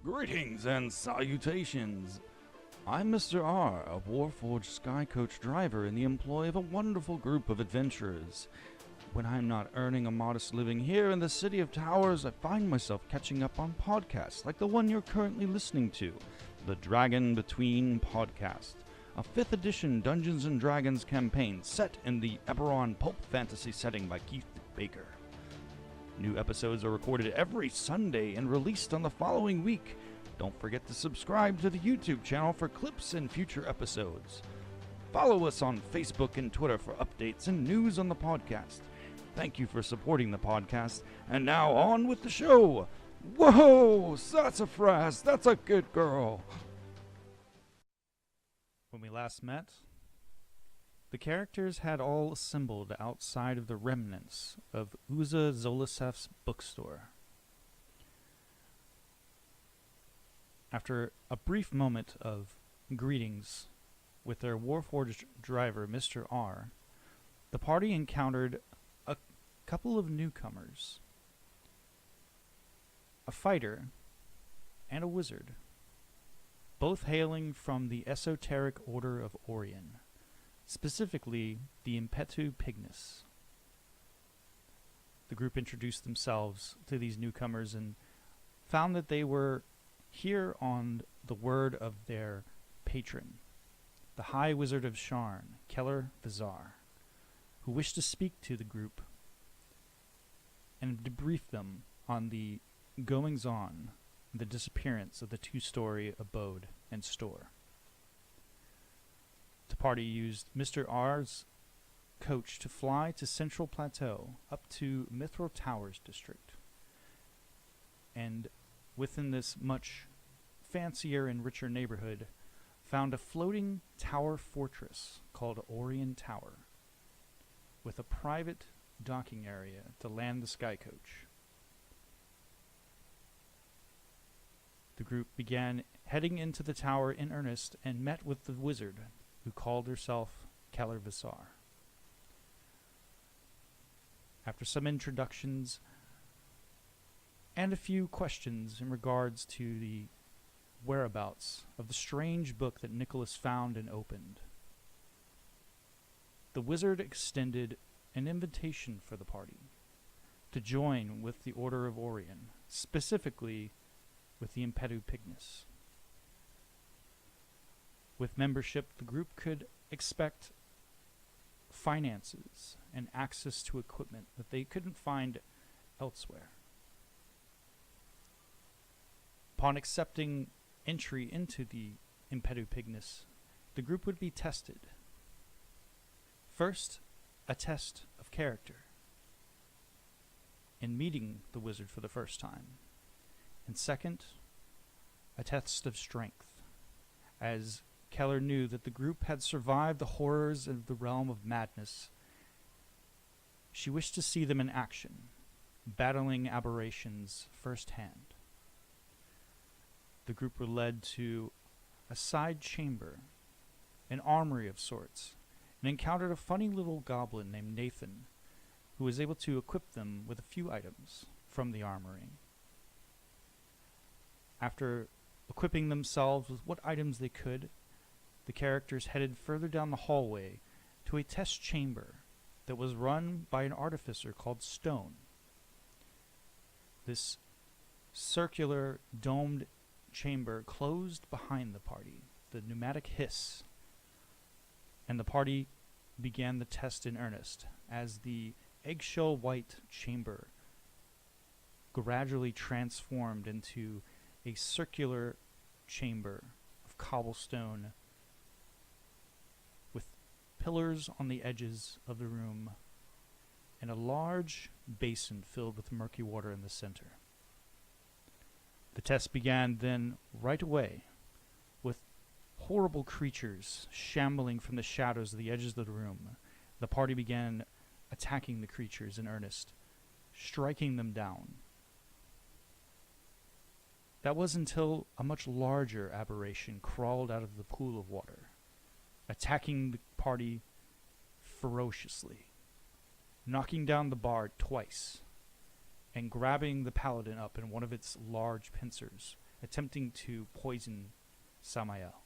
Greetings and salutations. I'm Mr. R, a Warforged Skycoach driver in the employ of a wonderful group of adventurers. When I'm not earning a modest living here in the City of Towers, I find myself catching up on podcasts like the one you're currently listening to, the Dragon Between podcast, a 5th edition Dungeons & Dragons campaign set in the Eberron pulp fantasy setting by Keith Baker. New episodes are recorded every Sunday and released on the following week. Don't forget to subscribe to the YouTube channel for clips and future episodes. Follow us on Facebook and Twitter for updates and news on the podcast. Thank you for supporting the podcast, and now on with the show! Whoa! Sassafras, that's a good girl! When we last met, the characters had all assembled outside of the remnants of Uza Zolisev's bookstore. After a brief moment of greetings with their Warforged driver, Mr. R, the party encountered a couple of newcomers, a fighter and a wizard, both hailing from the esoteric Order of Aureon, specifically the Impetu Pignus. The group introduced themselves to these newcomers and found that they were here on the word of their patron, the High Wizard of Sharn, Keller Vizar, who wished to speak to the group and debrief them on the goings-on, the disappearance of the two-story abode and store. The party used Mr. R's coach to fly to Central Plateau up to Mithril Towers district, and within this much fancier and richer neighborhood found a floating tower fortress called Aureon Tower with a private docking area to land the Skycoach. The group began heading into the tower in earnest and met with the wizard, who called herself Keller Vizar. After some introductions and a few questions in regards to the whereabouts of the strange book that Nicholas found and opened, the wizard extended an invitation for the party to join with the Order of Aureon, specifically with the Impetu Pignus. With membership, the group could expect finances and access to equipment that they couldn't find elsewhere. Upon accepting entry into the Impetu Pignus, the group would be tested. First, a test of character in meeting the wizard for the first time, and second, a test of strength, as Keller knew that the group had survived the horrors of the realm of madness. She wished to see them in action, battling aberrations firsthand. The group were led to a side chamber, an armory of sorts, and encountered a funny little goblin named Nathan, who was able to equip them with a few items from the armory. After equipping themselves with what items they could, the characters headed further down the hallway to a test chamber that was run by an artificer called Stone. This circular, domed chamber closed behind the party, the pneumatic hiss, and the party began the test in earnest as the eggshell white chamber gradually transformed into a circular chamber of cobblestone with pillars on the edges of the room and a large basin filled with murky water in the center. The test began then right away with horrible creatures shambling from the shadows of the edges of the room. The party began attacking the creatures in earnest, striking them down. That was until a much larger aberration crawled out of the pool of water, attacking the party ferociously, knocking down the bard twice, and grabbing the paladin up in one of its large pincers attempting to poison Samael.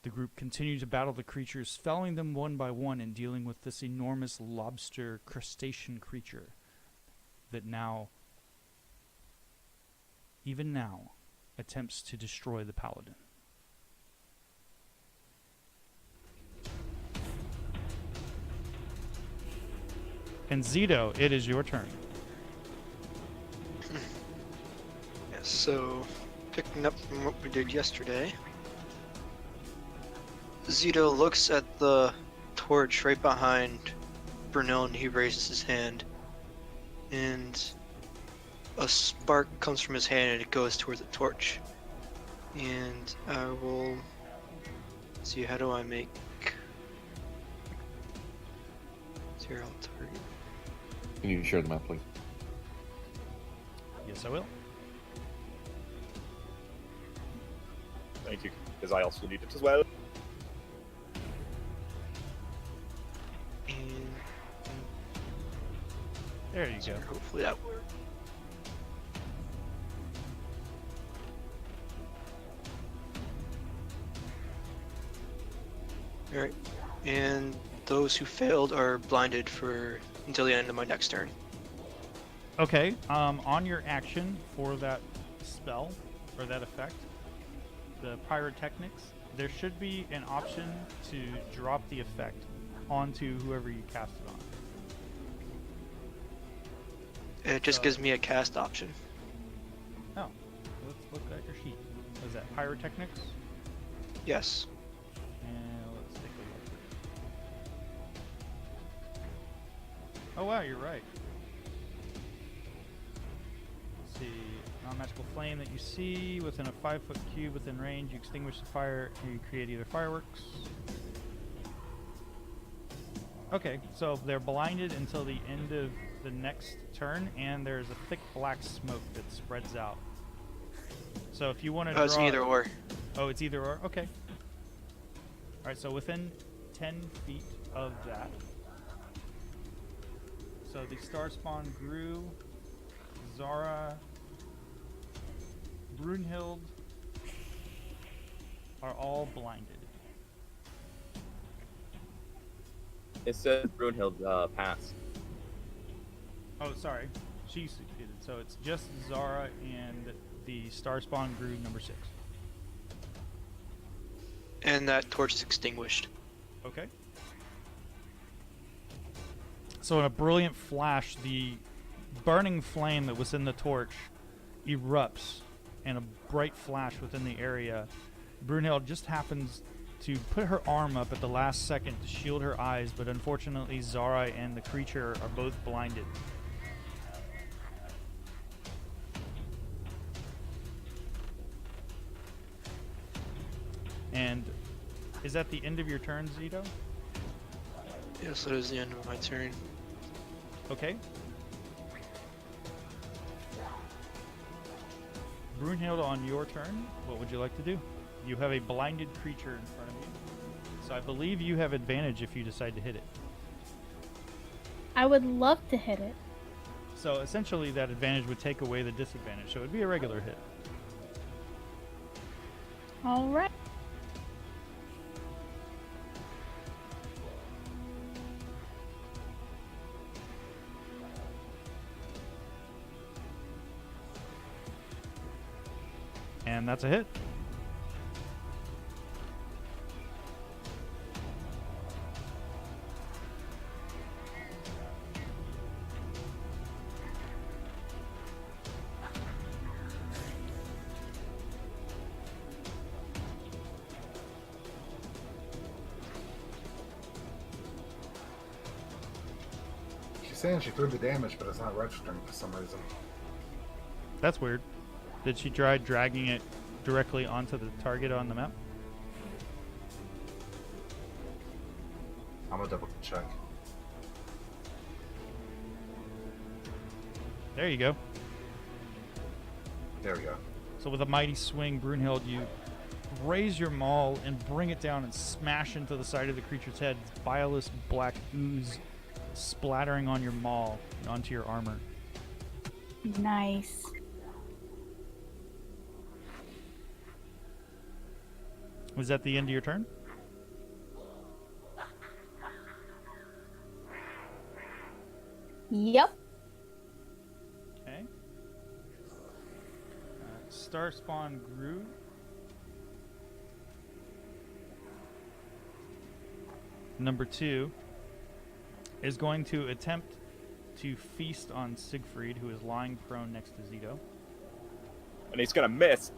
The group continued to battle the creatures, felling them one by one and dealing with this enormous lobster crustacean creature that now, even now, attempts to destroy the paladin. And Zito, it is your turn. Yes, so picking up from what we did yesterday, Zito looks at the torch right behind Brunel and he raises his hand, and a spark comes from his hand and it goes toward the torch. And I will see, how do I make zero target? Can you share the map, please? Yes, I will. Thank you, because I also need it as well. And There you go. hopefully that works. Alright, and those who failed are blinded for until the end of my next turn. Okay, on your action for that spell, or that effect, the pyrotechnics, there should be an option to drop the effect onto whoever you cast it on. It just So- gives me a cast option. Oh, let's look at your sheet. Is that pyrotechnics? Yes. And let's take a look. Oh wow, you're right. Let's see. Non-magical flame that you see within a 5-foot cube within range. You extinguish the fire. You create either fireworks. Okay, so they're blinded until the end of the next turn, and there's a thick black smoke that spreads out. So if you want to draw... It's neither or. Oh, it's either or? Okay. Alright, so within 10 feet of that. So the star spawn grew, Zara, Brunhild are all blinded. It says Brunhild passed. Oh, sorry. She succeeded. So it's just Zara and the star spawn grew number 6. And that torch is extinguished. Okay. So in a brilliant flash, the burning flame that was in the torch erupts in a bright flash within the area. Brunhild just happens to put her arm up at the last second to shield her eyes, but unfortunately Zara and the creature are both blinded. And is that the end of your turn, Zito? Yes, that is the end of my turn. Okay. Brunhild, on your turn, what would you like to do? You have a blinded creature in front of you. So I believe you have advantage if you decide to hit it. I would love to hit it. So essentially that advantage would take away the disadvantage. So it would be a regular hit. All right. And that's a hit. She's saying she threw the damage, but it's not registering for some reason. That's weird. Did she try dragging it directly onto the target on the map? I'm gonna double check. There you go. There we go. So with a mighty swing, Brunhild, you raise your maul and bring it down and smash into the side of the creature's head. Bilious black ooze splattering on your maul and onto your armor. Nice. Was that the end of your turn? Yep. Okay. Star Spawn Groot. Number 2 is going to attempt to feast on Siegfried, who is lying prone next to Zito. And he's gonna miss.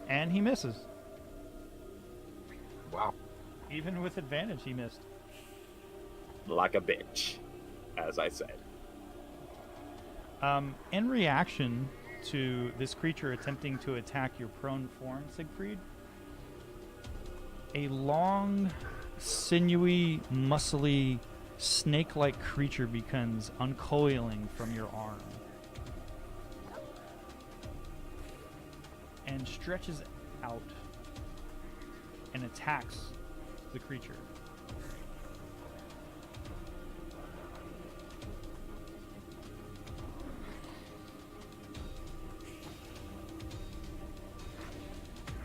And he misses. Wow. Even with advantage, he missed. Like a bitch, as I said. In reaction to this creature attempting to attack your prone form, Siegfried, a long, sinewy, muscly, snake-like creature becomes uncoiling from your arm and stretches out and attacks the creature.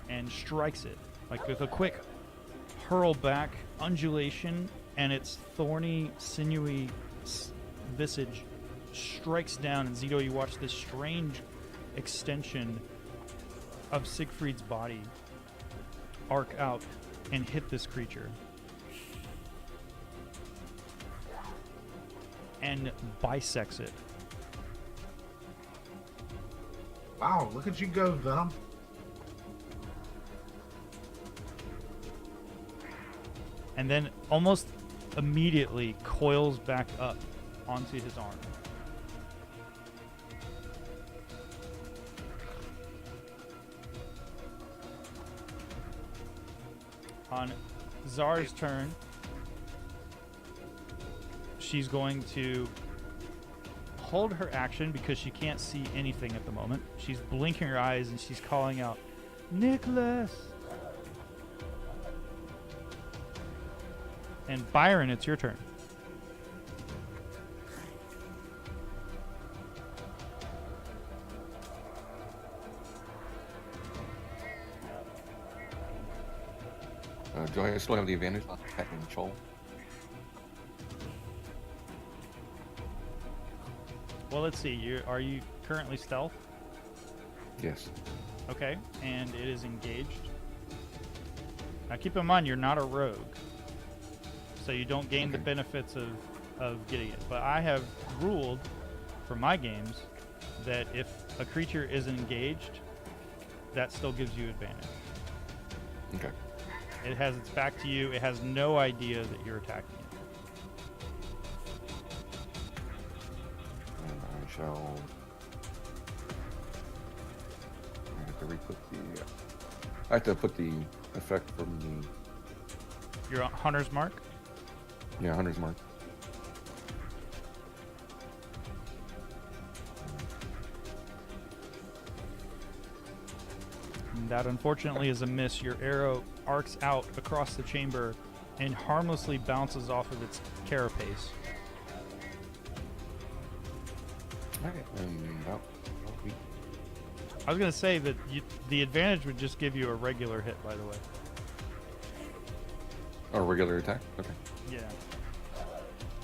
And strikes it, like with a quick hurl back, undulation, and its thorny, sinewy visage strikes down. And Zito, you watch this strange extension of Siegfried's body arc out and hit this creature. And bisects it. Wow, look at you go, Venom. And then almost immediately coils back up onto his arm. On Zar's turn, she's going to hold her action because she can't see anything at the moment. She's blinking her eyes and she's calling out, "Nicholas!" And Byron, it's your turn. Do I still have the advantage on attack and control? Well, let's see. Are you currently stealth? Yes. Okay, and it is engaged. Now keep in mind, you're not a rogue, so you don't gain the benefits of getting it. But I have ruled for my games that if a creature is engaged, that still gives you advantage. Okay. It has its back to you. It has no idea that you're attacking it. And I shall. I have to re-put the. I have to put the effect from the. Your Hunter's Mark? Yeah, Hunter's Mark. And that unfortunately is a miss. Your arrow arcs out across the chamber and harmlessly bounces off of its carapace. Alright, and that will be. I was going to say that the advantage would just give you a regular hit, by the way. Oh, regular attack? Okay. Yeah.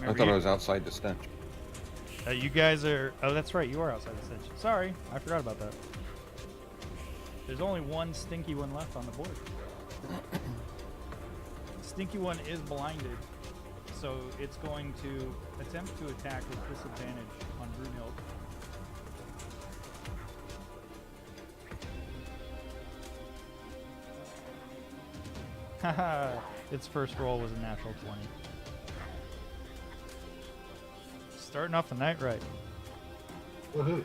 I thought I was outside the stench. You guys are... Oh, that's right. You are outside the stench. Sorry. I forgot about that. There's only one stinky one left on the board. Stinky one is blinded, so it's going to attempt to attack with disadvantage on Brunhild. Haha, its first roll was a natural 20. Starting off the night right. Woohoo.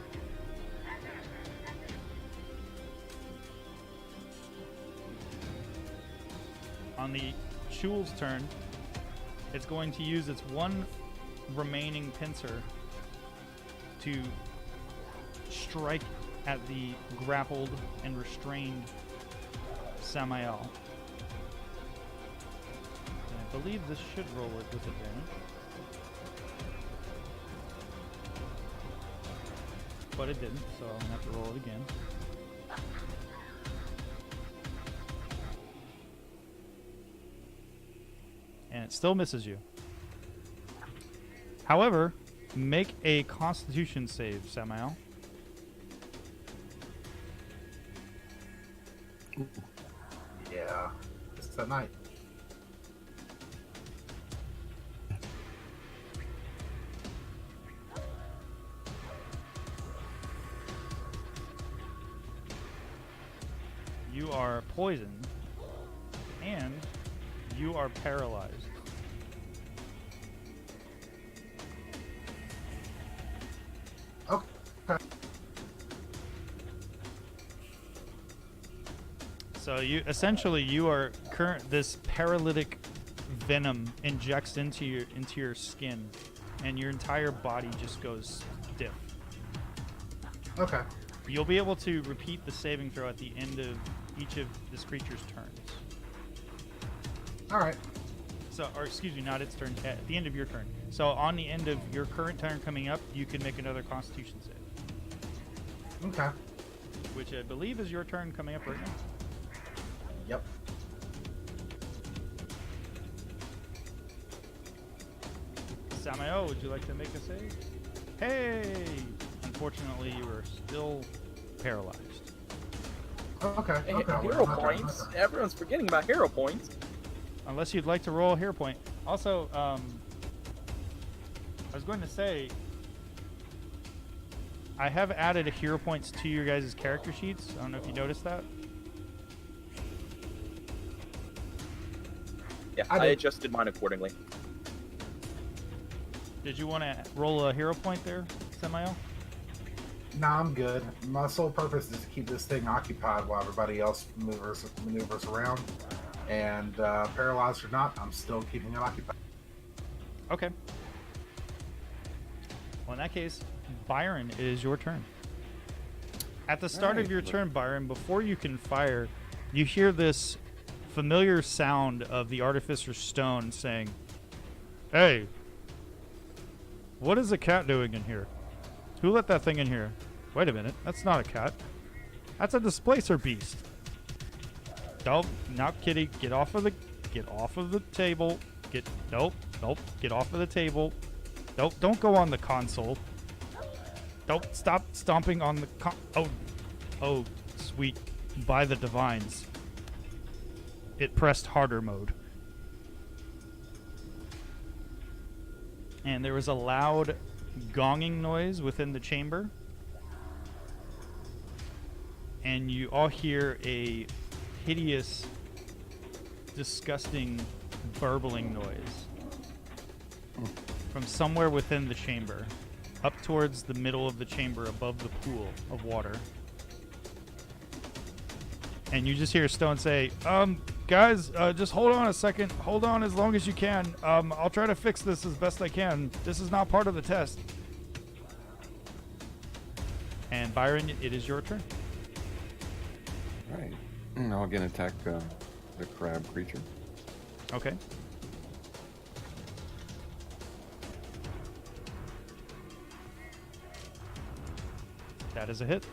On the Shul's turn, it's going to use its one remaining pincer to strike at the grappled and restrained Samael. And believe this should roll it with advantage. But it didn't, so I'm gonna have to roll it again. And it still misses you. However, make a Constitution save, Samael. Yeah. It's that night. You are poisoned, and you are paralyzed. Okay. So you are this paralytic venom injects into your skin, and your entire body just goes stiff. Okay. You'll be able to repeat the saving throw at the end of each of this creature's turns. All right. So, or excuse me, not its turn, at the end of your turn. So on the end of your current turn coming up, you can make another Constitution save. Okay. Which I believe is your turn coming up right now. Yep. Samael, would you like to make a save? Hey! Unfortunately, you are still paralyzed. Okay. Hey, Okay. hero My turn, my points. turn. Everyone's forgetting about hero points. Unless you'd like to roll a hero point. Also, I was going to say, I have added a hero points to your guys' character sheets. I don't know if you noticed that. Yeah, I I did. adjusted mine accordingly. Did you want to roll a hero point there, Samael? Nah, I'm good. My sole purpose is to keep this thing occupied while everybody else maneuvers around. And paralyzed or not, I'm still keeping it occupied. Okay. Well, in that case, Byron, it is your turn. At the start of your turn, Byron, before you can fire, you hear this familiar sound of the Artificer's Stone saying, "Hey, what is a cat doing in here? Who let that thing in here? Wait a minute, that's not a cat. That's a displacer beast. Nope, not kitty. Get off of the table. Nope, get off of the table. Nope, don't go on the console. Don't stop stomping on the oh, sweet, by the divines. It pressed harder mode. And there was a loud gonging noise within the chamber. And you all hear a hideous, disgusting, burbling noise from somewhere within the chamber, up towards the middle of the chamber above the pool of water. And you just hear Stone say, guys, just hold on a second. Hold on as long as you can. I'll try to fix this as best I can. This is not part of the test. And Byron, it is your turn. All right. I'll again attack the crab creature. Okay. That is a hit.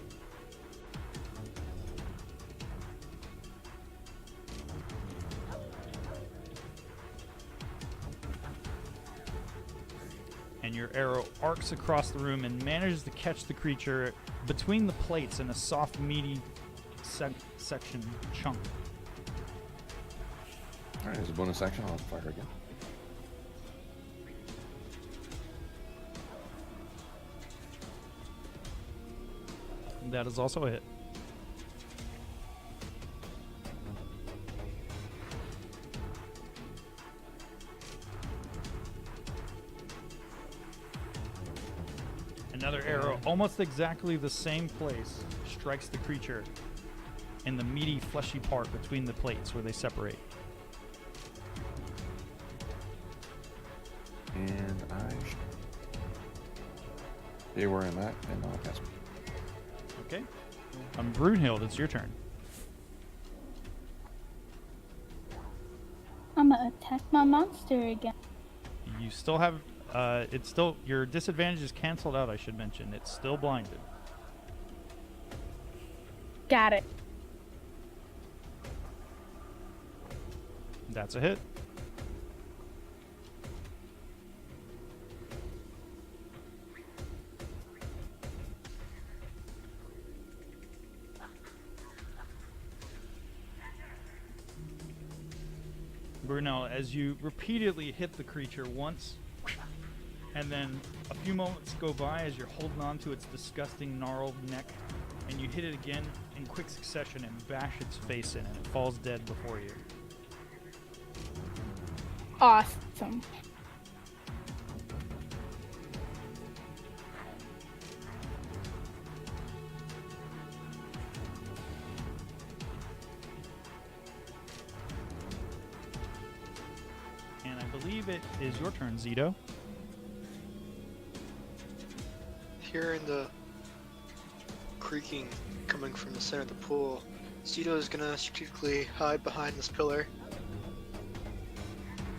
And your arrow arcs across the room and manages to catch the creature between the plates in a soft, meaty section chunk. All right, as a bonus action, I'll fire again. That is also a hit. Another arrow, almost exactly the same place, strikes the creature in the meaty, fleshy part between the plates where they separate. And I stay where I'm at, and I'll pass. Okay. Brunhild, it's your turn. I'm gonna attack my monster again. You still have, it's still, your disadvantage is canceled out, I should mention. It's still blinded. Got it. That's a hit. Brunel, as you repeatedly hit the creature once, and then a few moments go by as you're holding on to its disgusting gnarled neck, and you hit it again in quick succession and bash its face in, and it falls dead before you. Awesome. And I believe it is your turn, Zito. Hearing the creaking coming from the center of the pool, Zito is gonna strategically hide behind this pillar.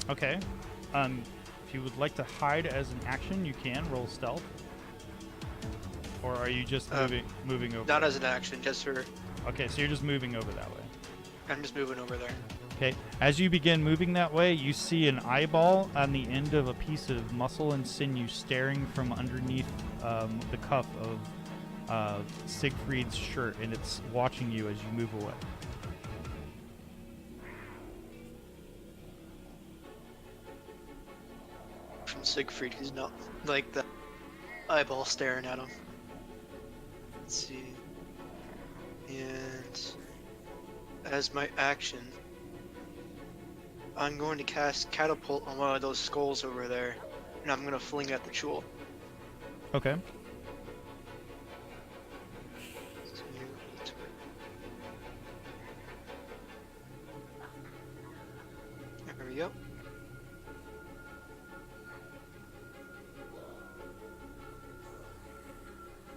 Okay. If you would like to hide as an action, you can roll stealth. Or are you just moving over? Not as an action, just for. Okay, so you're just moving over that way. I'm just moving over there. Okay. As you begin moving that way, you see an eyeball on the end of a piece of muscle and sinew staring from underneath the cuff of Siegfried's shirt, and it's watching you as you move away. From Siegfried, who's not like the eyeball staring at him. Let's see. And as my action, I'm going to cast Catapult on one of those skulls over there, and I'm going to fling at the jewel. Okay. There we go.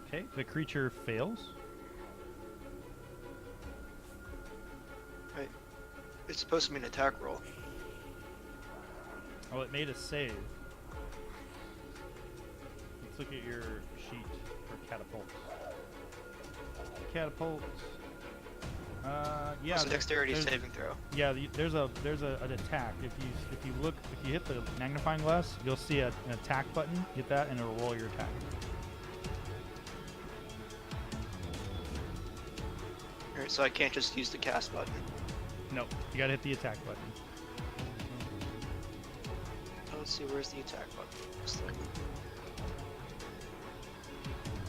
Okay, the creature fails. Right. It's supposed to be an attack roll. Oh, it made a save. Let's look at your sheet for catapult. Catapult. Yeah. It's a dexterity there's- saving throw. Yeah, there's an attack. If you hit the magnifying glass, you'll see an attack button. Hit that, and it'll roll your attack. Alright, so I can't just use the cast button. No, you gotta hit the attack button. Let's see, where's the attack button? Just like-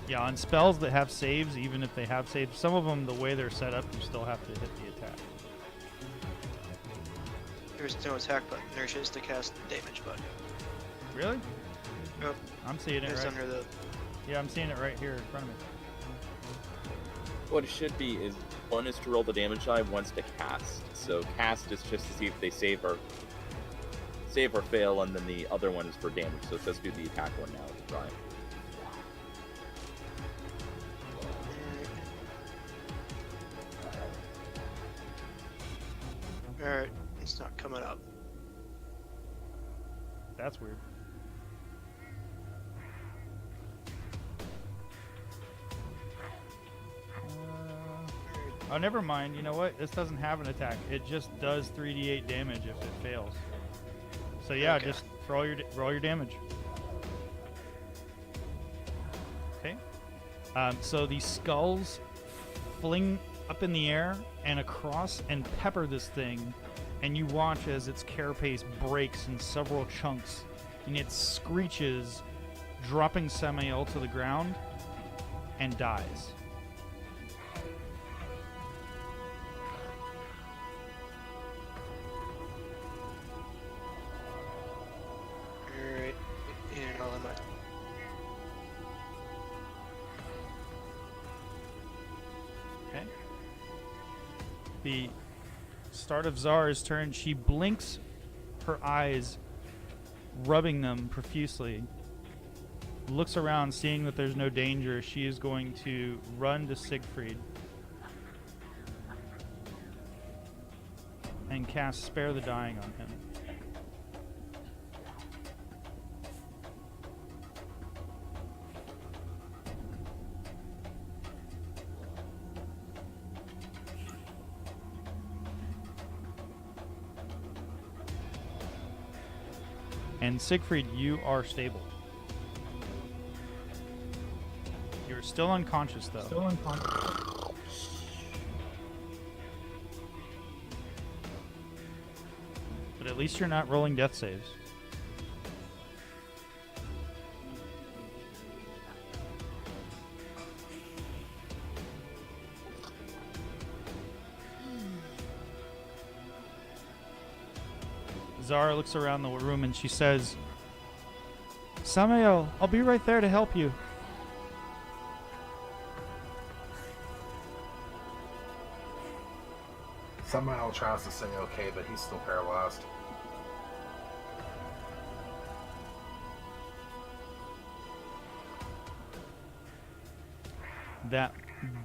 Yeah, on spells that have saves, even if they have saves, some of them, the way they're set up, you still have to hit the attack. There's no attack button. There's just a cast damage button. Really? Yep. I'm seeing it It's right. under the. Yeah, I'm seeing it right here in front of me. What it should be is one is to roll the damage die, one's to cast. So cast is just to see if they save or fail, and then the other one is for damage. So let's do the attack one now. Let's try. Alright, it's not coming up. That's weird. Oh, never mind. You know what? This doesn't have an attack. It just does 3d8 damage if it fails. So yeah, Okay. just roll your damage. Okay. So the skulls fling up in the air and across and pepper this thing, and you watch as its carapace breaks in several chunks, and it screeches, dropping Samael to the ground, and dies. Alright, and I'll let my. Okay. The start of Zara's turn. She blinks her eyes, rubbing them profusely. Looks around, seeing that there's no danger. She is going to run to Siegfried and cast Spare the Dying on him. And Siegfried, you are stable. You're still unconscious, though. Still unconscious. But at least you're not rolling death saves. Zara looks around the room and she says, Samael, I'll be right there to help you. Samael tries to say okay, but he's still paralyzed. That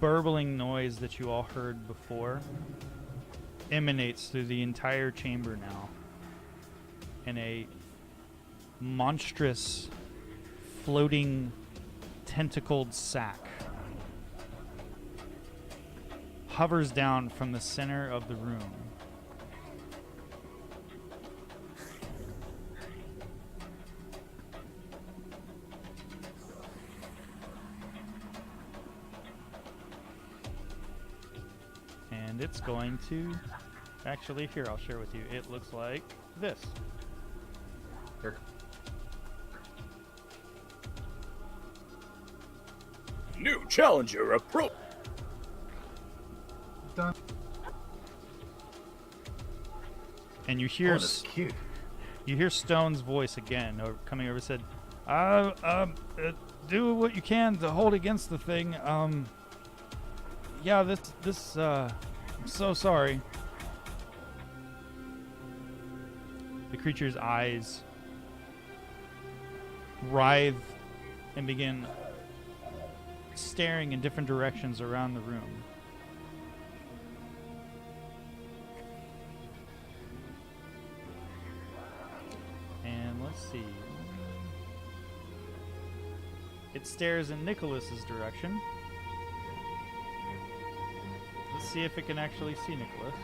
burbling noise that you all heard before emanates through the entire chamber now. And a monstrous, floating, tentacled sack hovers down from the center of the room. And it's going to... Actually, here, I'll share with you. It looks like this. Here. New challenger approach. Done. And you Oh, hear that's cute. you hear Stone's voice again, coming over. Said, "Do what you can to hold against the thing. Yeah, this. I'm so sorry." The creature's eyes writhe and begin staring in different directions around the room. And let's see. It stares in Nicholas's direction. Let's see if it can actually see Nicholas.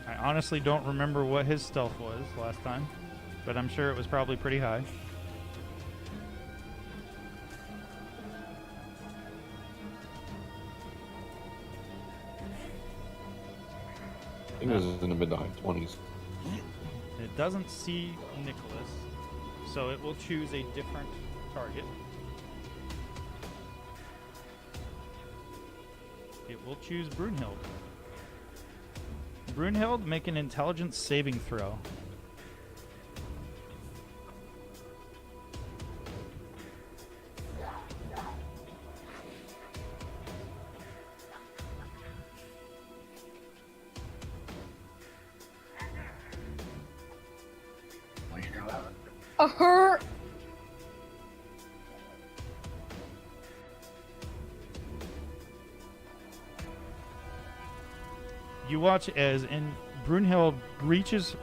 I honestly don't remember what his stealth was last time, but I'm sure it was probably pretty high. I think it was in the mid to high 20s. It doesn't see Nicholas, so it will choose a different target. It will choose Brunhild. Brunhild, make an intelligence saving throw. Her. You watch as Brunhild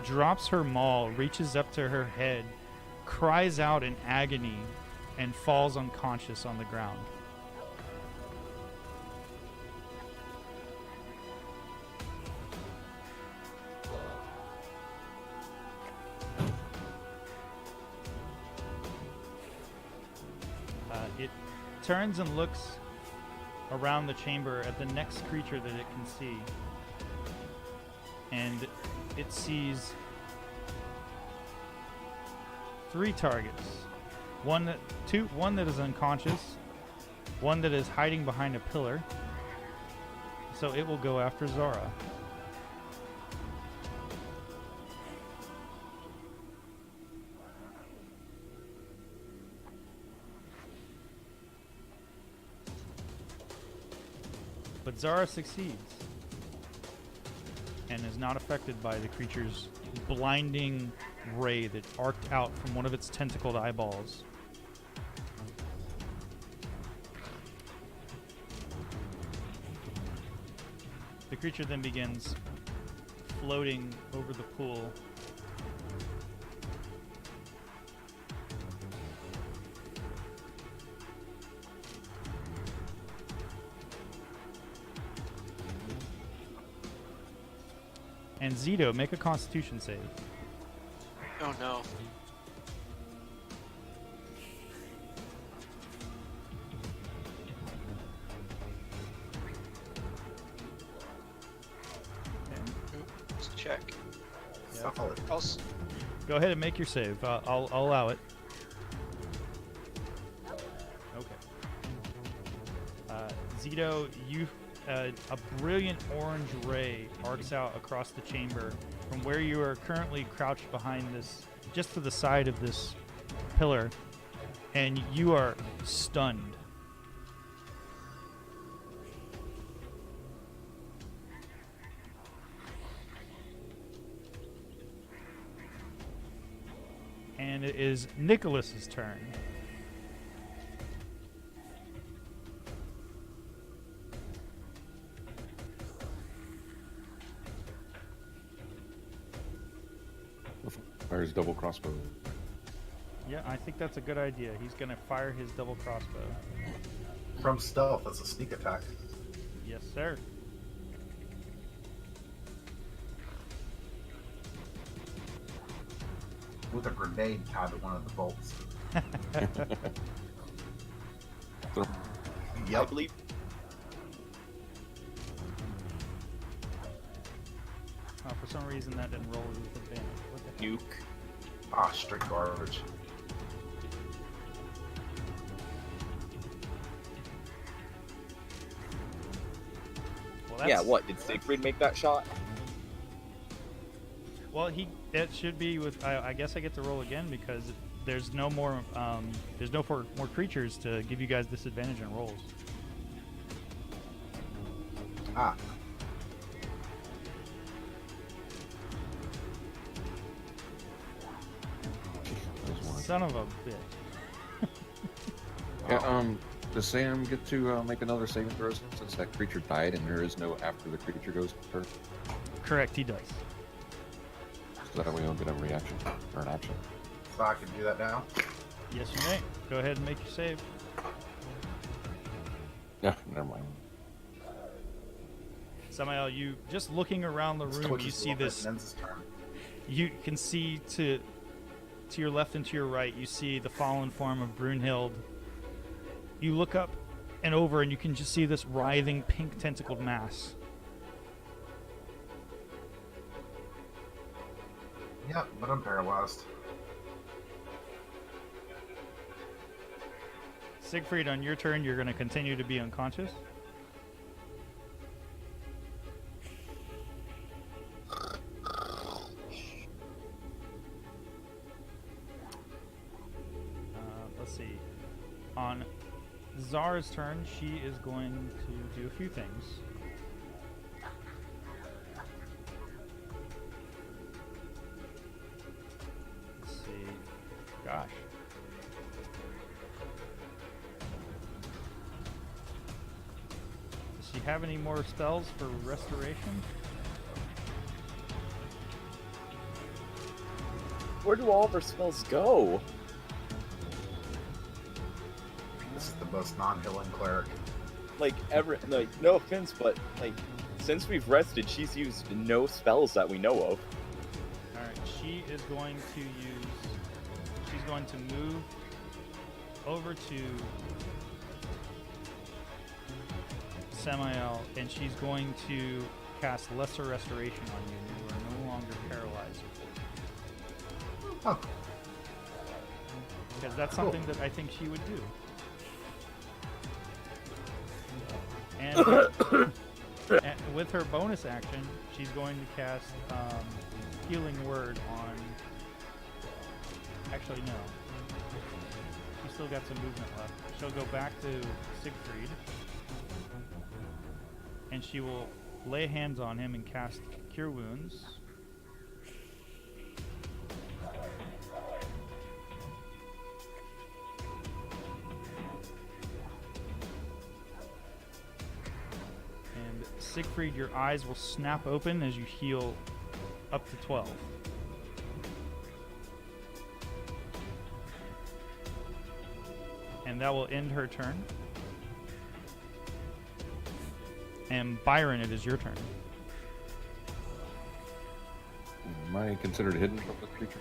drops her maul, reaches up to her head, cries out in agony, and falls unconscious on the ground. It turns and looks around the chamber at the next creature that it can see. And it sees 3 targets. One that is unconscious, one that is hiding behind a pillar. So it will go after Zara. But Zara succeeds and is not affected by the creature's blinding ray that arced out from one of its tentacled eyeballs. The creature then begins floating over the pool. And Zito, make a Constitution save. Oh no. Let's check. Solid. Go ahead and make your save. I'll allow it. Okay. Zito, a brilliant orange ray arcs out across the chamber from where you are currently crouched behind this, just to the side of this pillar, and you are stunned. And it is Nicholas's turn. Fires double crossbow. Yeah, I think that's a good idea. He's going to fire his double crossbow. From stealth, that's a sneak attack. Yes, sir. With a grenade tied to one of the bolts. So, I Yep. believe Oh, for some reason that didn't roll with advantage. What the heck? nuke. Ah, straight garbage. Well, Yeah, that's- what? Did Siegfried make that shot? Well, it should be with. I guess I get to roll again because there's no more. There's no more creatures to give you guys disadvantage on rolls. Ah, there's one. Son of a bitch. Yeah, does Sam get to make another saving throw since that creature died and there is no after the creature goes hurt? Correct, he does. So that way he'll get a reaction or an action. so I can do that now. Yes, you may. Go ahead and make your save. Yeah, never mind. Samael, you just looking around the room, you Twitches a see little bit this. and ends his turn. You can see to your left and to your right, you see the fallen form of Brunhild. You look up and over, and you can just see this writhing pink tentacled mass. Yep, but I'm paralyzed. Siegfried, on your turn, you're going to continue to be unconscious. Let's see. On Zara's turn, she is going to do a few things. Let's see. Gosh. Does she have any more spells for restoration? Where do all of our spells go? This is the most non-healing cleric. Like, like, no offense, but, like, since we've rested, she's used no spells that we know of. Alright, she is going to she's going to move over to Samael, and she's going to cast Lesser Restoration on you. You are no longer paralyzed. Oh, Because that's Cool. something that I think she would do. And with her bonus action, she's going to cast Healing Word on... Actually, no. She's still got some movement left. She'll go back to Siegfried, and she will lay hands on him and cast Cure Wounds. And Siegfried, your eyes will snap open as you heal up to 12. And that will end her turn. And Byron, it is your turn. I considered hidden from the creature?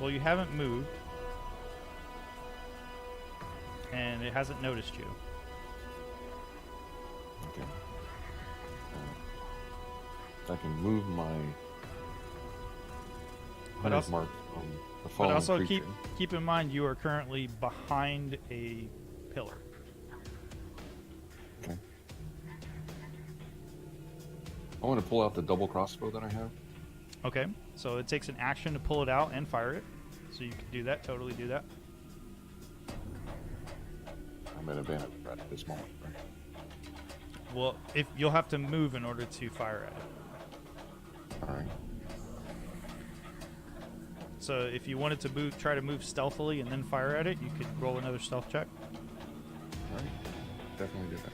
Well, you haven't moved, and it hasn't noticed you. Okay. I can move my But also- mark on the But fallen also creature. keep in mind you are currently behind a pillar. Okay. I want to pull out the double crossbow that I have. Okay, so it takes an action to pull it out and fire it. So you can do that, totally do that. I'm at advantage right at this moment. Right? Well, if you'll have to move in order to fire at it. All right. So if you wanted to move, try to move stealthily and then fire at it, you could roll another stealth check. All right. Definitely do that.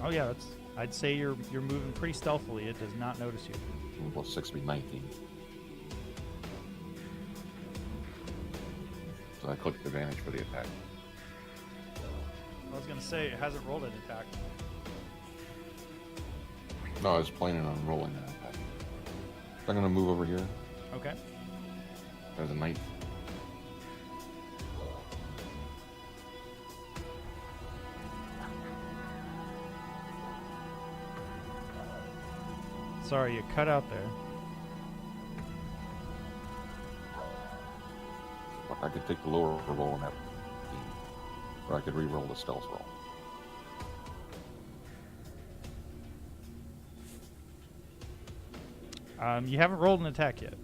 Oh yeah, I'd say you're moving pretty stealthily. It does not notice you. Plus 6 would be 19. So I clicked advantage for the attack. I was gonna say it hasn't rolled an attack. No, I was planning on rolling that attack. So I'm going to move over here. Okay. There's a 19. Sorry, you cut out there. I could take the lower roll on that. Or I could re-roll the stealth roll. You haven't rolled an attack yet.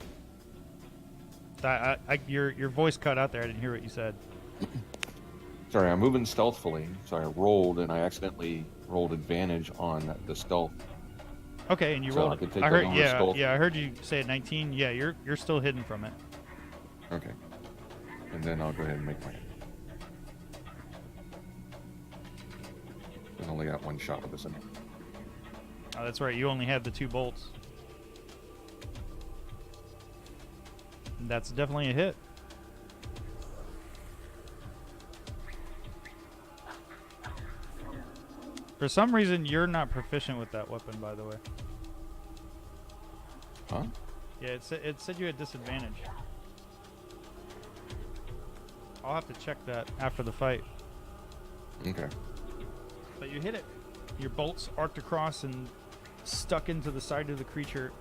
Your voice cut out there. I didn't hear what you said. Sorry, I'm moving stealthily. So I rolled and I accidentally rolled advantage on the stealth. Okay, and you So rolled I it. could take I the heard, lower yeah, stealth. yeah. I heard you say a 19. Yeah, you're still hidden from it. Okay. And then I'll go ahead and make my. I only got one shot with this. Oh, that's right. You only had the 2 bolts. That's definitely a hit. For some reason, you're not proficient with that weapon, by the way. Huh? Yeah, it said you had disadvantage. I'll have to check that after the fight. Okay. But you hit it. Your bolts arced across and stuck into the side of the creature.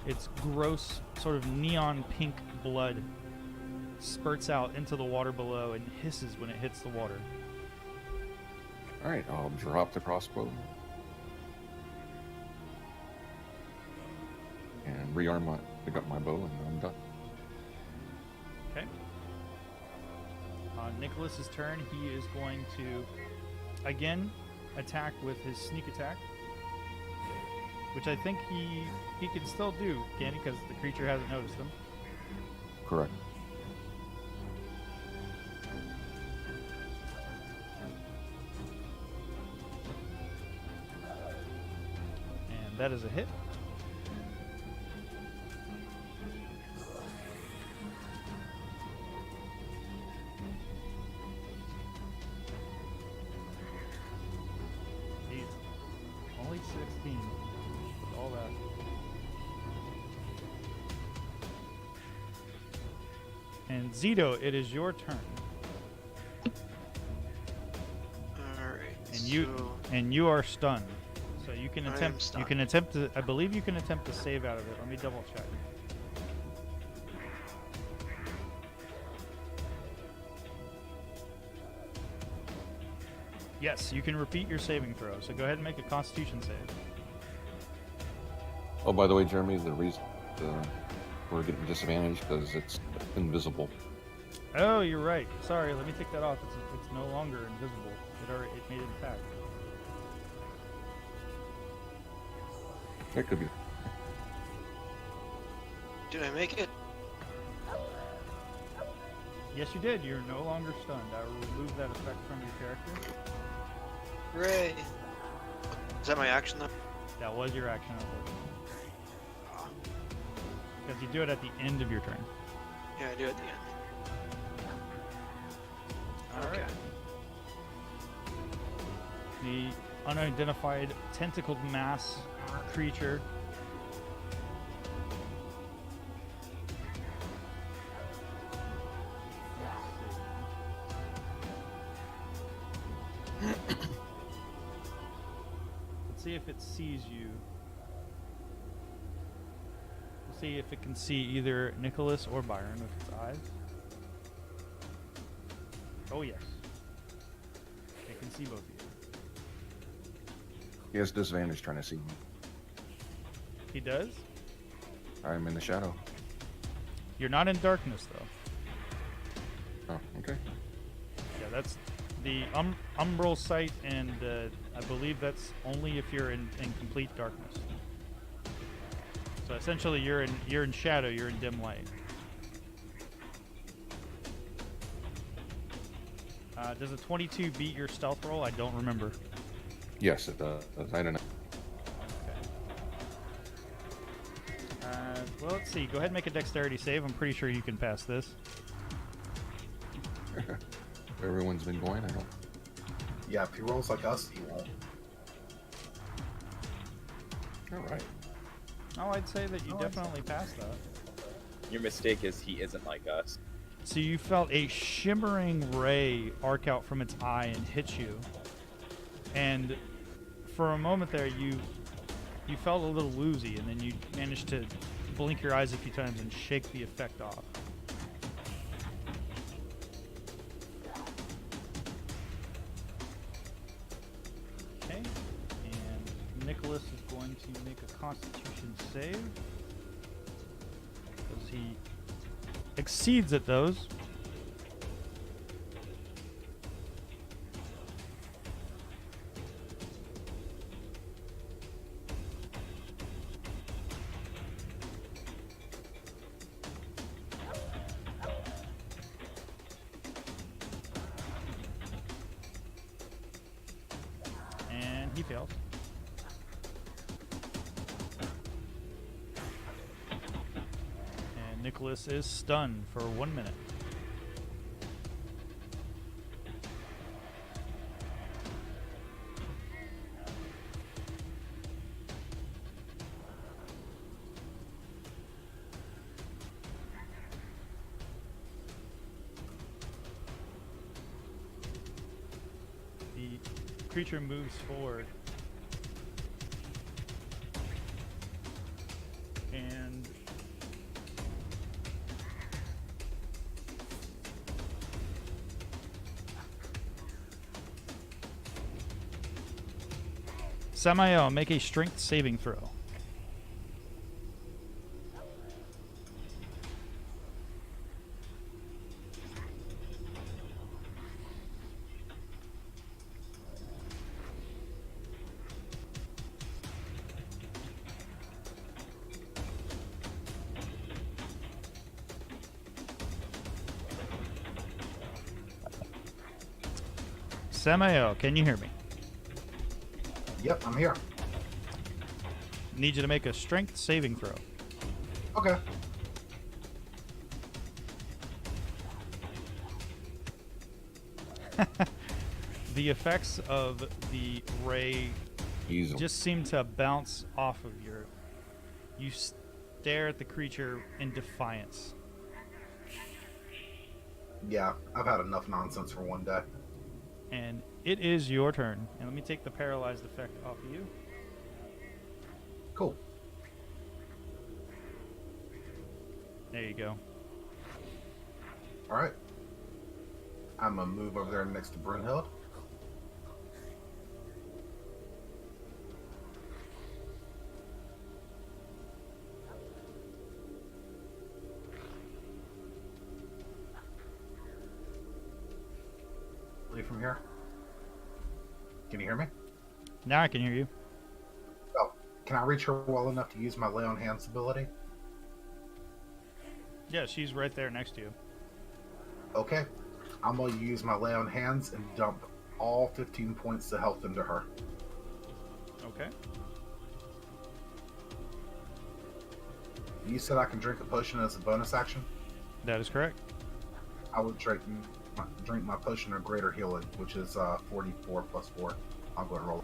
Its gross, sort of neon pink blood spurts out into the water below and hisses when it hits the water. Alright, I'll drop the crossbow. And pick up my bow, and I'm done. Okay. On Nicholas's turn, he is going to again attack with his sneak attack, which I think he can still do, can he? Because the creature hasn't noticed him. Correct. And that is a hit. Jeez. Only 16. With all that. And Zito, it is your turn. Alright, And you are stunned. So you can I am attempt stunned. you can attempt to I believe you can attempt to save out of it. Let me double check. Yes, you can repeat your saving throw. So go ahead and make a Constitution save. Oh, by the way, Jeremy, the reason we're getting disadvantage because it's invisible. Oh, you're right. Sorry, let me take that off. It's no longer invisible. It made an attack. That could be. Did I make it? Yes, you did. You're no longer stunned. I will remove that effect from your character. Hooray! Is that my action though? That was your action, unfortunately. Because you do it at the end of your turn. Yeah, I do at the end. All right. The unidentified tentacled mass creature let's see if it sees you. We'll see if it can see either Nicholas or Byron with its eyes. Oh yes, it can see both of you. He has disadvantage trying to see me. He does? I'm in the shadow. You're not in darkness, though. Oh, okay. Yeah, that's the umbral sight, and I believe that's only if you're in complete darkness. So essentially, you're in shadow. You're in dim light. Does a 22 beat your stealth roll? I don't remember. Yes, it does. I don't know. Well, let's see. Go ahead and make a dexterity save. I'm pretty sure you can pass this. Everyone's been going, I don't. Yeah, if he rolls like us, he won't. Alright. Oh, I'd say that you definitely passed that. Your mistake is he isn't like us. So you felt a shimmering ray arc out from its eye and hit you. And for a moment there, you felt a little woozy, and then you managed to blink your eyes a few times and shake the effect off. Okay, and Nicholas is going to make a Constitution save because he exceeds at those. He fails. And Nicholas is stunned for 1 minute. The creature moves forward and Samael, make a strength saving throw. Samael, can you hear me? Yep, I'm here. Need you to make a strength saving throw. Okay. The effects of the ray Easily. just seem to bounce off of your... You stare at the creature in defiance. Yeah, I've had enough nonsense for one day. And it is your turn. And let me take the paralyzed effect off of you. Cool. There you go. All right. I'm gonna move over there next to Brunhild. Leave from here. Can you hear me? Now I can hear you. Oh, can I reach her well enough to use my lay on hands ability? Yeah, she's right there next to you. Okay. I'm going to use my lay on hands and dump all 15 points of health into her. Okay. You said I can drink a potion as a bonus action? That is correct. I would drink my potion of greater healing, which is 44 plus 4. I'll go and roll.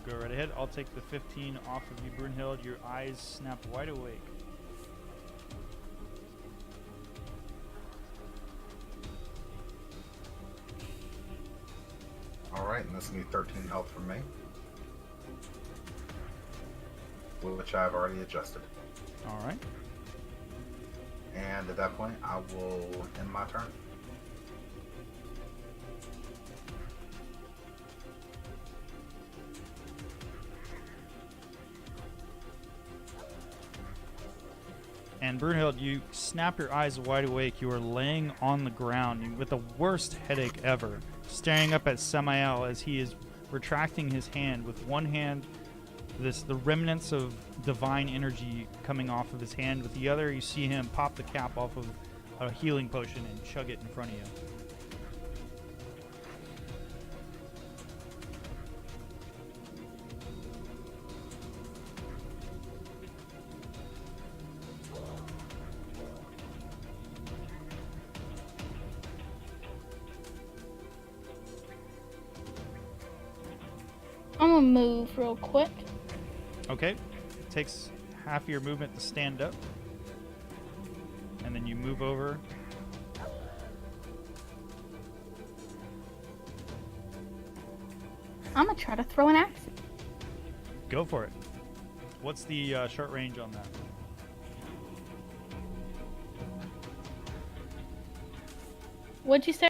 Go right ahead. I'll take the 15 off of you, Brunhild. Your eyes snap wide awake. Alright, and this will be 13 health from me. Which I've already adjusted. All right. And at that point, I will end my turn. And Brunhild, you snap your eyes wide awake. You are laying on the ground with the worst headache ever, staring up at Samael as he is retracting his hand. With one hand, the remnants of divine energy coming off of his hand. With the other, you see him pop the cap off of a healing potion and chug it in front of you. I'm gonna move real quick. Okay. It takes half your movement to stand up. And then you move over. I'm gonna try to throw an axe. Go for it. What's the short range on that? What'd you say?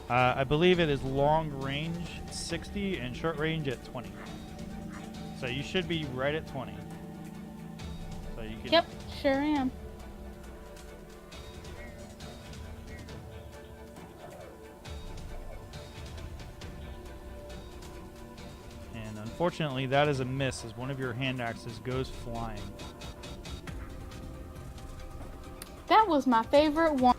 I believe it is long range 60 and short range at 20. So you should be right at 20. So you can. Yep, sure am. And unfortunately, that is a miss as one of your hand axes goes flying. That was my favorite one.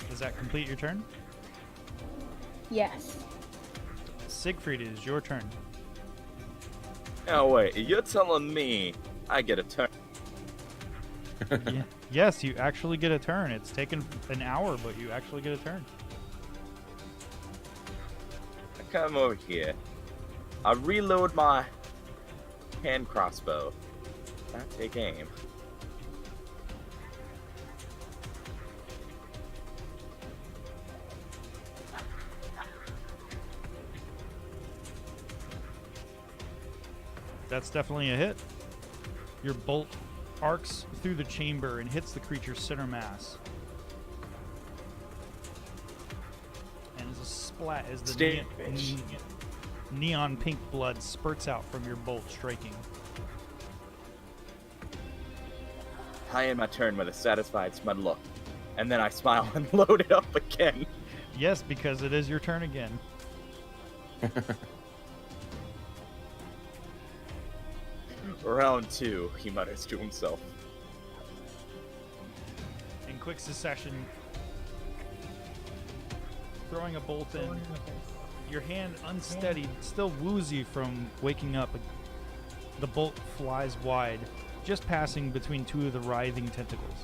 Does that complete your turn? Yes. Siegfried, it is your turn. Oh wait, you're telling me I get a turn? Yes, you actually get a turn. It's taken an hour, but you actually get a turn. I come over here. I reload my hand crossbow. I take aim. That's definitely a hit. Your bolt arcs through the chamber and hits the creature's center mass. And as a splat, as the Stand, bitch. neon pink blood spurts out from your bolt, striking. I end my turn with a satisfied, smug look, and then I smile and load it up again. Yes, because it is your turn again. Round 2, he mutters to himself. In quick succession, throwing a bolt in, your hand unsteadied, still woozy from waking up. The bolt flies wide, just passing between two of the writhing tentacles.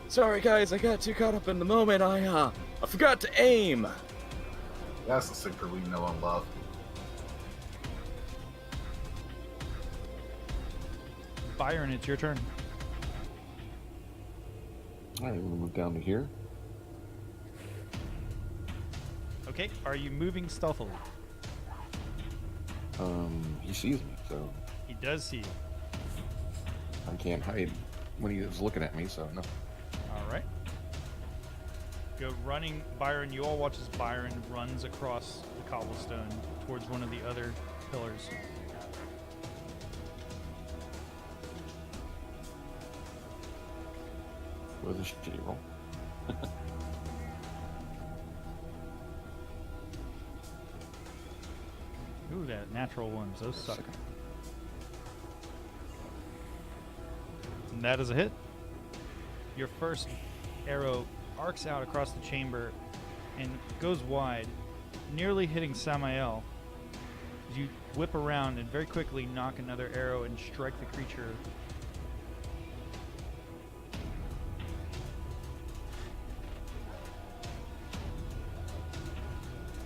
Sorry guys, I got too caught up in the moment. I forgot to aim. That's the secret we know and love. Byron, it's your turn. Alright, I'm gonna move down to here. Okay, are you moving stealthily? He sees me, so He does see you. I can't hide when he is looking at me, so no. Alright. Go running. Byron, you all watch as Byron runs across the cobblestone towards one of the other pillars. With a shitty roll. Ooh, that natural ones. Those suck. And that is a hit. Your first arrow arcs out across the chamber and goes wide, nearly hitting Samael. You whip around and very quickly knock another arrow and strike the creature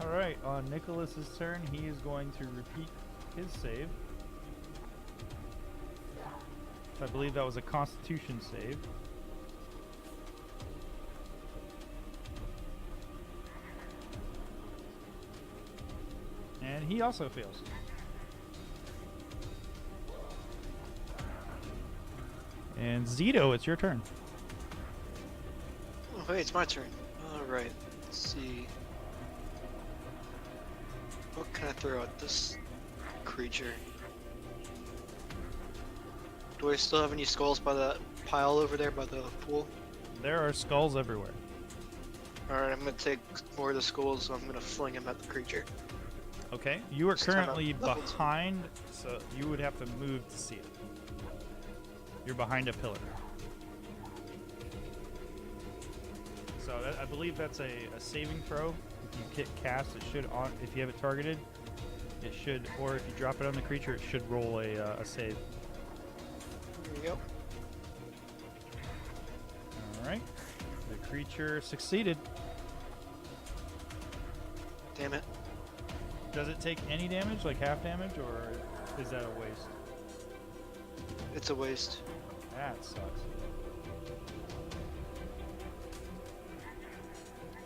Alright, on Nicholas's turn, he is going to repeat his save. I believe that was a Constitution save. And he also fails. And Zito, it's your turn. Oh, hey, it's my turn. Alright, let's see. What can I throw at this creature? Do I still have any skulls by that pile over there by the pool? There are skulls everywhere. Alright, I'm gonna take more of the skulls, so I'm gonna fling them at the creature. Okay, you are Just kinda currently leveled. behind, so you would have to move to see it. You're behind a pillar. So I believe that's a saving throw. If you hit cast, it should, if you have it targeted, it should, or if you drop it on the creature, it should roll a save. There you go. Alright, the creature succeeded. Damn it. Does it take any damage, like half damage, or is that a waste? It's a waste. That sucks.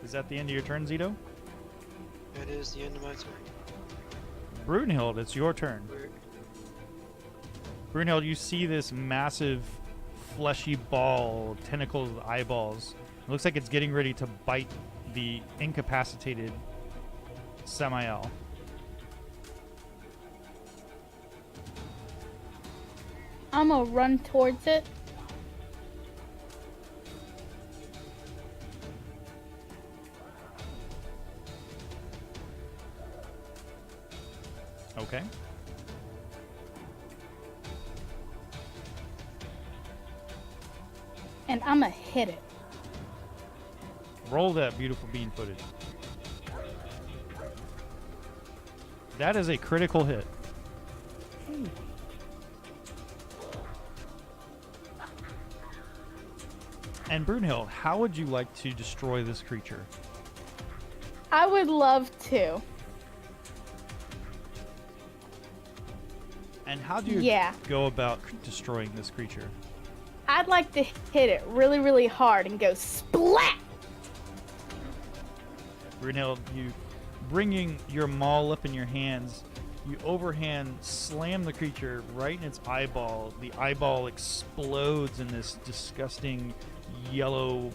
Is that the end of your turn, Zito? That is the end of my turn. Brunhild, it's your turn. Where- Brunhild, you see this massive, fleshy ball, tentacles with eyeballs. It looks like it's getting ready to bite the incapacitated Samael. I'm gonna run towards it. Okay. And I'm gonna hit it. Roll that beautiful bean footage. That is a critical hit. And Brunhild, how would you like to destroy this creature? I would love to. And how do you Yeah. go about destroying this creature? I'd like to hit it really, really hard and go splat! Brunhild, you bringing your maul up in your hands, you overhand slam the creature right in its eyeball. The eyeball explodes in this disgusting yellow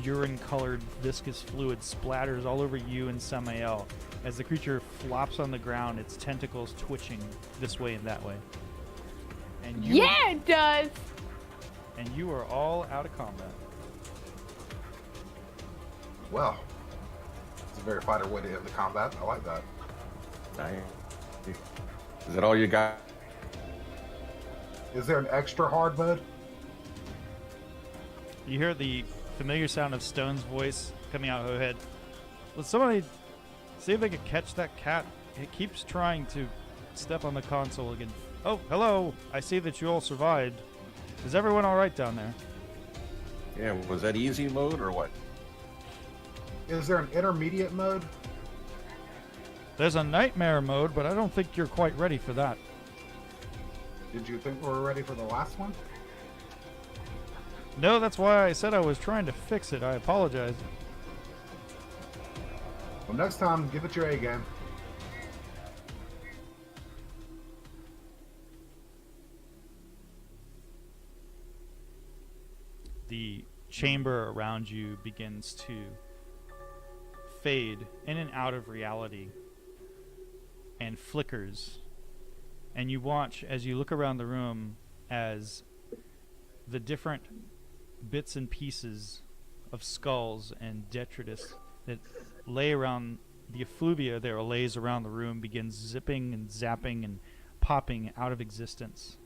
urine-colored viscous fluid splatters all over you and Samael as the creature flops on the ground, its tentacles twitching this way and that way. And you Yeah, it does! and you are all out of combat. Well, it's a very fighter way to end the combat. I like that. Is that all you got? Is there an extra hard mode? You hear the familiar sound of Stone's voice coming out of her head. Will somebody see if they can catch that cat? It keeps trying to step on the console again. Oh, hello. I see that you all survived. Is everyone all right down there? Yeah, was that easy mode or what? Is there an intermediate mode? There's a nightmare mode, but I don't think you're quite ready for that. Did you think we were ready for the last one? No, that's why I said I was trying to fix it. I apologize. Well, next time, give it your A game. The chamber around you begins to fade in and out of reality and flickers. And you watch as you look around the room as the different bits and pieces of skulls and detritus that lay around the effluvia that lays around the room begins zipping and zapping and popping out of existence.